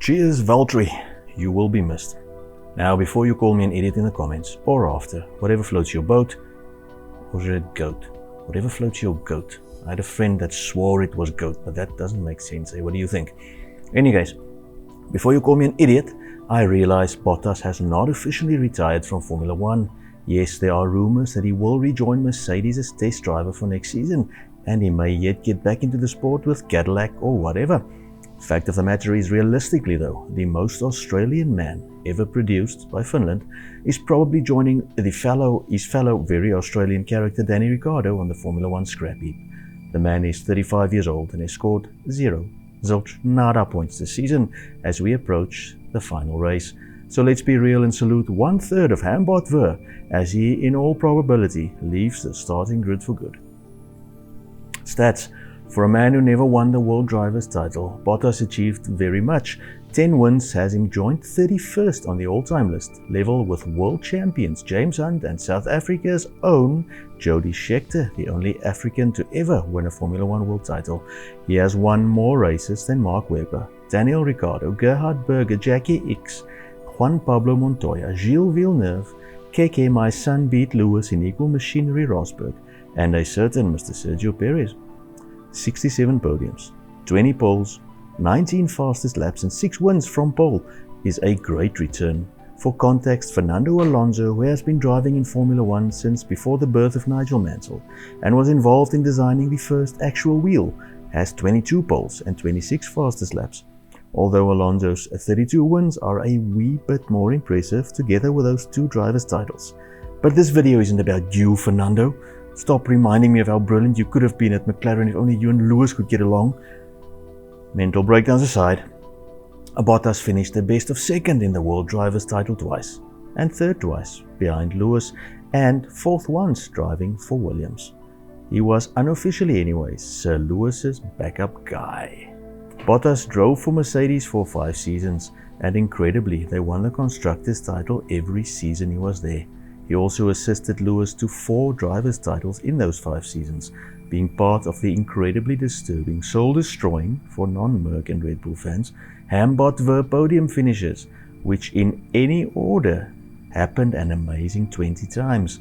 Cheers, Valterri. You will be missed. Now, before you call me an idiot in the comments, or after, whatever floats your boat, or is it goat? Whatever floats your goat. I had a friend that swore it was goat, but that doesn't make sense. What do you think? Anyways, before you call me an idiot, I realize Bottas has not officially retired from Formula 1. Yes, there are rumors that he will rejoin Mercedes as test driver for next season, and he may yet get back into the sport with Cadillac or whatever. Fact of the matter is, realistically though, the most Australian man ever produced by Finland is probably joining his fellow very Australian character Danny Ricciardo on the Formula 1 scrap heap. The man is 35 years old and has scored zilch, nada points this season as we approach the final race. So let's be real and salute 1/3 of hambotver as he, in all probability, leaves the starting grid for good. Stats. For a man who never won the World Drivers' title, Bottas achieved very much. 10 wins has him joined 31st on the all-time list, level with world champions James Hunt and South Africa's own Jody Scheckter, the only African to ever win a Formula 1 world title. He has won more races than Mark Webber, Daniel Ricciardo, Gerhard Berger, Jackie Ickx, Juan Pablo Montoya, Gilles Villeneuve, KK My Son beat Lewis in equal machinery Rosberg, and a certain Mr. Sergio Perez. 67 podiums, 20 poles, 19 fastest laps and 6 wins from pole is a great return. For context, Fernando Alonso, who has been driving in Formula 1 since before the birth of Nigel Mansell and was involved in designing the first actual wheel, has 22 poles and 26 fastest laps. Although Alonso's 32 wins are a wee bit more impressive together with those 2 drivers' titles. But this video isn't about you, Fernando. Stop reminding me of how brilliant you could have been at McLaren if only you and Lewis could get along. Mental breakdowns aside, Bottas finished the best of second in the World Drivers' title twice, and third twice, behind Lewis, and fourth once driving for Williams. He was, unofficially anyways, Sir Lewis's backup guy. Bottas drove for Mercedes for 5 seasons, and incredibly, they won the constructor's title every season he was there. He also assisted Lewis to 4 drivers' titles in those 5 seasons, being part of the incredibly disturbing, soul-destroying, for non-Merc and Red Bull fans, hambotver podium finishes, which in any order happened an amazing 20 times.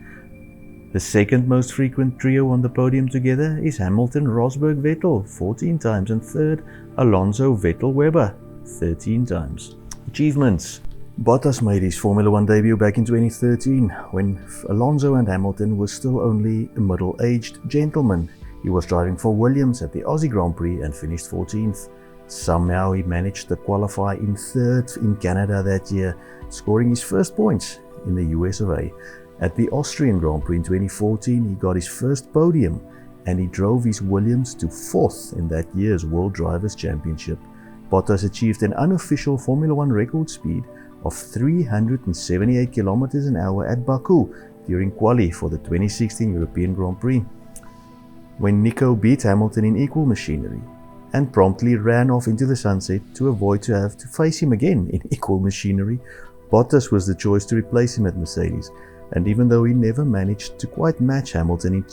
The second most frequent trio on the podium together is Hamilton, Rosberg, Vettel 14 times, and third, Alonso, Vettel, Webber 13 times. Achievements. Bottas made his Formula 1 debut back in 2013, when Alonso and Hamilton were still only middle-aged gentlemen. He was driving for Williams at the Aussie Grand Prix and finished 14th. Somehow he managed to qualify in 3rd in Canada that year, scoring his first points in the US of A. At the Austrian Grand Prix in 2014, he got his first podium, and he drove his Williams to 4th in that year's World Drivers' Championship. Bottas achieved an unofficial Formula 1 record speed of 378 km an hour at Baku during quali for the 2016 European Grand Prix, when Nico beat Hamilton in equal machinery and promptly ran off into the sunset to avoid to have to face him again in equal machinery. Bottas was the choice to replace him at Mercedes, and even though he never managed to quite match Hamilton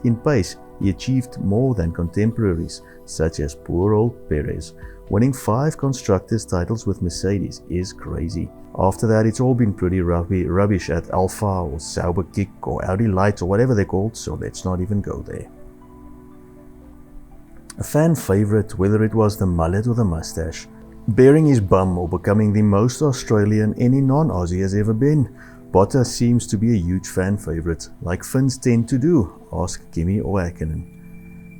in pace, he achieved more than contemporaries such as poor old Perez. Winning 5 constructors' titles with Mercedes is crazy. After that, it's all been pretty rubbish at Alpha or Sauber Kick or Audi Light or whatever they're called, so let's not even go there. A fan favorite, whether it was the mullet or the mustache, bearing his bum or becoming the most Australian any non-Aussie has ever been, Bottas seems to be a huge fan favorite, like Finns tend to do, ask Kimi or Häkkinen.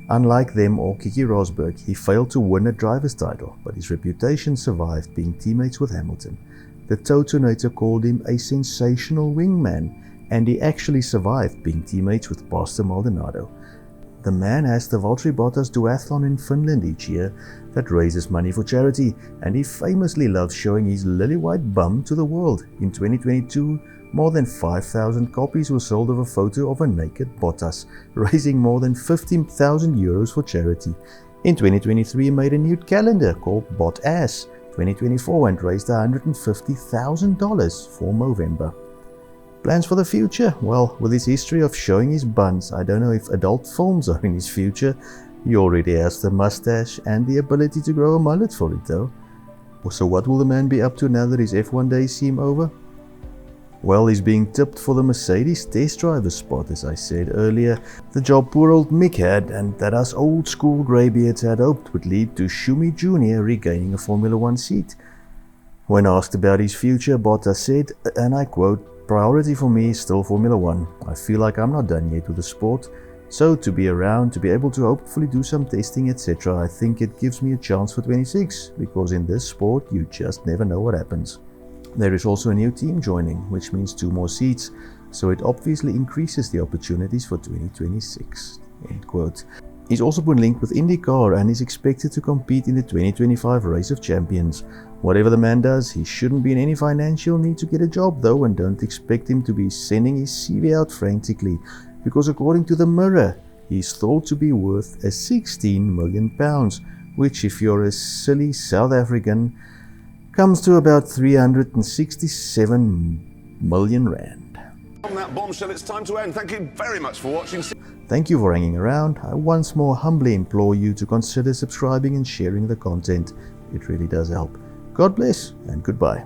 Unlike them or Kiki Rosberg, he failed to win a driver's title, but his reputation survived being teammates with Hamilton. The Totonator called him a sensational wingman, and he actually survived being teammates with Pastor Maldonado. The man has the Valtteri Bottas duathlon in Finland each year that raises money for charity, and he famously loves showing his lily-white bum to the world. In 2022, more than 5,000 copies were sold of a photo of a naked Bottas, raising more than 15,000 euros for charity. In 2023, he made a new calendar called Botass 2024 and raised $150,000 for Movember. Plans for the future? Well, with his history of showing his buns, I don't know if adult films are in his future. He already has the mustache and the ability to grow a mullet for it though. So what will the man be up to now that his F1 days seem over? Well, he's being tipped for the Mercedes test driver spot, as I said earlier. The job poor old Mick had, and that us old school greybeards had hoped would lead to Schumi Jr. regaining a Formula One seat. When asked about his future, Bottas said, and I quote, "Priority for me is still Formula One. I feel like I'm not done yet with the sport. So to be around, to be able to hopefully do some testing, etc., I think it gives me a chance for 26, because in this sport you just never know what happens." There is also a new team joining, which means 2 more seats, so it obviously increases the opportunities for 2026. End quote. He's also been linked with IndyCar and is expected to compete in the 2025 Race of Champions. Whatever the man does, he shouldn't be in any financial need to get a job though, and don't expect him to be sending his CV out frantically, because according to the Mirror, he's thought to be worth a £16 million, which if you're a silly South African, comes to about 367 million rand. On that bombshell, it's time to end. Thank you very much for watching. Thank you for hanging around. I once more humbly implore you to consider subscribing and sharing the content. It really does help. God bless and goodbye.